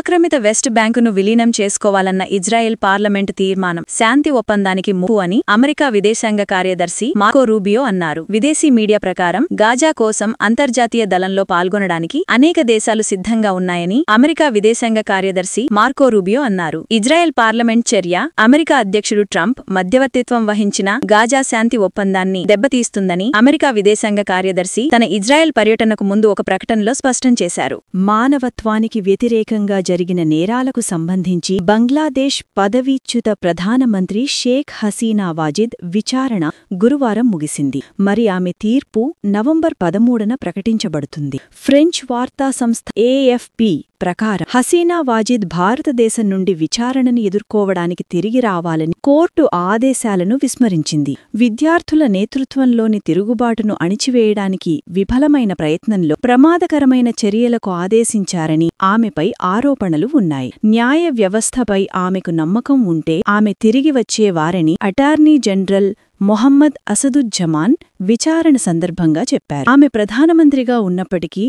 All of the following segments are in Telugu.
ఆక్రమిత వెస్ట్ బ్యాంకును విలీనం చేసుకోవాలన్న ఇజ్రాయెల్ పార్లమెంటు తీర్మానం శాంతి ఒప్పందానికి ముప్పు అని అమెరికా విదేశాంగ కార్యదర్శి మార్కో రూబియో అన్నారు. విదేశీ మీడియా ప్రకారం గాజా కోసం అంతర్జాతీయ దళంలో పాల్గొనడానికి అనేక దేశాలు సిద్ధంగా ఉన్నాయని అమెరికా విదేశాంగ కార్యదర్శి మార్కో రూబియో అన్నారు. ఇజ్రాయెల్ పార్లమెంట్ చర్య అమెరికా అధ్యక్షుడు ట్రంప్ మధ్యవర్తిత్వం వహించిన గాజా శాంతి ఒప్పందాన్ని దెబ్బతీస్తుందని అమెరికా విదేశాంగ కార్యదర్శి తన ఇజ్రాయెల్ పర్యటనకు ముందు ఒక ప్రకటనలో స్పష్టం చేశారు. మానవత్వానికి వ్యతిరేకంగా జరిగిన నేరాలకు సంబంధించి బంగ్లాదేశ్ పదవీచ్యుత ప్రధానమంత్రి షేక్ హసీనా వాజిద్ విచారణ గురువారం ముగిసింది. మరి ఆమె తీర్పు నవంబర్ 13న ప్రకటించబడుతుంది. ఫ్రెంచ్ వార్తా సంస్థ AFP ప్రకారం హసీనా వాజిద్ భారతదేశం నుండి విచారణను ఎదుర్కోవడానికి తిరిగి రావాలని కోర్టు ఆదేశాలను విస్మరించింది. విద్యార్థుల నేతృత్వంలోని తిరుగుబాటును అణిచివేయడానికి విఫలమైన ప్రయత్నంలో ప్రమాదకరమైన చర్యలకు ఆదేశించారని ఆమెపై ఆరోపణలు ఉన్నాయి. న్యాయ వ్యవస్థపై ఆమెకు నమ్మకం ఉంటే ఆమె తిరిగి వచ్చేవారని అటార్నీ జనరల్ మొహమ్మద్ అసదుజ్జమాన్ విచారణ సందర్భంగా చెప్పారు. ఆమె ప్రధానమంత్రిగా ఉన్నప్పటికీ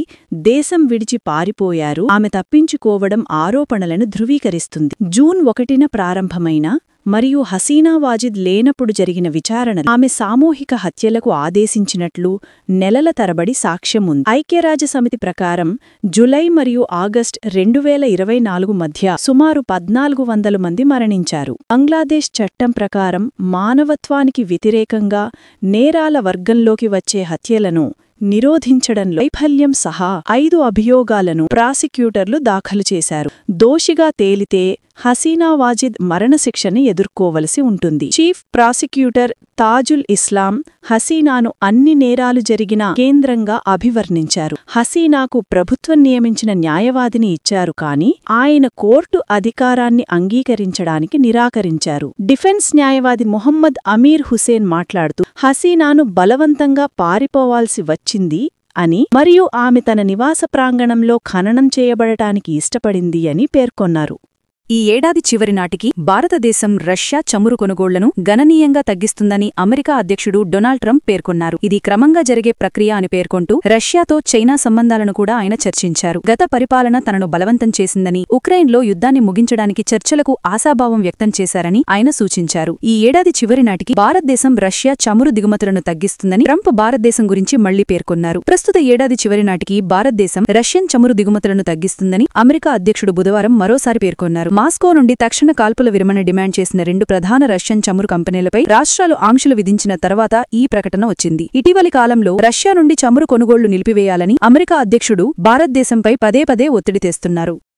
దేశం విడిచి పారిపోయారు. ఆమె తప్పించుకోవడం ఆరోపణలను ధృవీకరిస్తుంది. జూన్ 1న ప్రారంభమైన మరియు హసీనా వాజిద్ లేనప్పుడు జరిగిన విచారణ ఆమె సామూహిక హత్యలకు ఆదేశించినట్లు నెలల తరబడి సాక్ష్యం ఉంది. ఐక్యరాజ్యసమితి ప్రకారం జులై మరియు ఆగస్టు 2024 మధ్య సుమారు 1400 మంది మరణించారు. బంగ్లాదేశ్ చట్టం ప్రకారం మానవత్వానికి వ్యతిరేకంగా నేరాల వర్గంలోకి వచ్చే హత్యలను నిరోధించడంలో వైఫల్యం సహా 5 అభియోగాలను ప్రాసిక్యూటర్లు దాఖలు చేశారు. దోషిగా తేలితే హసీనా వాజిద్ మరణశిక్షని ఎదుర్కోవలసి ఉంటుంది. చీఫ్ ప్రాసిక్యూటర్ తాజుల్ ఇస్లాం హసీనాను అన్ని నేరాలు జరిగిన కేంద్రంగా అభివర్ణించారు. హసీనాకు ప్రభుత్వం నియమించిన న్యాయవాదిని ఇచ్చారు కానీ ఆయన కోర్టు అధికారాన్ని అంగీకరించడానికి నిరాకరించారు. డిఫెన్స్ న్యాయవాది మొహమ్మద్ అమీర్ హుసేన్ మాట్లాడుతూ హసీనాను బలవంతంగా పారిపోవాల్సి వచ్చింది అని మరియు ఆమె తన నివాస ప్రాంగణంలో ఖననం చేయబడటానికి ఇష్టపడింది అని పేర్కొన్నారు. ఈ ఏడాది చివరి నాటికి భారతదేశం రష్యా చమురు కొనుగోళ్లను గణనీయంగా తగ్గిస్తుందని అమెరికా అధ్యక్షుడు డొనాల్డ్ ట్రంప్ పేర్కొన్నారు. ఇది క్రమంగా జరిగే ప్రక్రియ అని పేర్కొంటూ రష్యాతో చైనా సంబంధాలను కూడా ఆయన చర్చించారు. గత పరిపాలన తనను బలవంతం చేసిందని, ఉక్రెయిన్లో యుద్ధాన్ని ముగించడానికి చర్చలకు ఆశాభావం వ్యక్తం చేశారని ఆయన సూచించారు. ఈ ఏడాది చివరి నాటికి భారతదేశం రష్యా చమురు దిగుమతులను తగ్గిస్తుందని ట్రంప్ భారతదేశం గురించి మళ్లీ పేర్కొన్నారు. ప్రస్తుత ఏడాది చివరి నాటికి భారతదేశం రష్యన్ చమురు దిగుమతులను తగ్గిస్తుందని అమెరికా అధ్యక్షుడు బుధవారం మరోసారి పేర్కొన్నారు. మాస్కో నుండి తక్షణ కాల్పుల విరమణ డిమాండ్ చేసిన 2 ప్రధాన రష్యన్ చమురు కంపెనీలపై రాష్ట్రాలు ఆంక్షలు విధించిన తర్వాత ఈ ప్రకటన వచ్చింది. ఇటీవలి కాలంలో రష్యా నుండి చమురు కొనుగోళ్లు నిలిపివేయాలని అమెరికా అధ్యక్షుడు భారతదేశంపై పదే పదే ఒత్తిడి తెస్తున్నారు.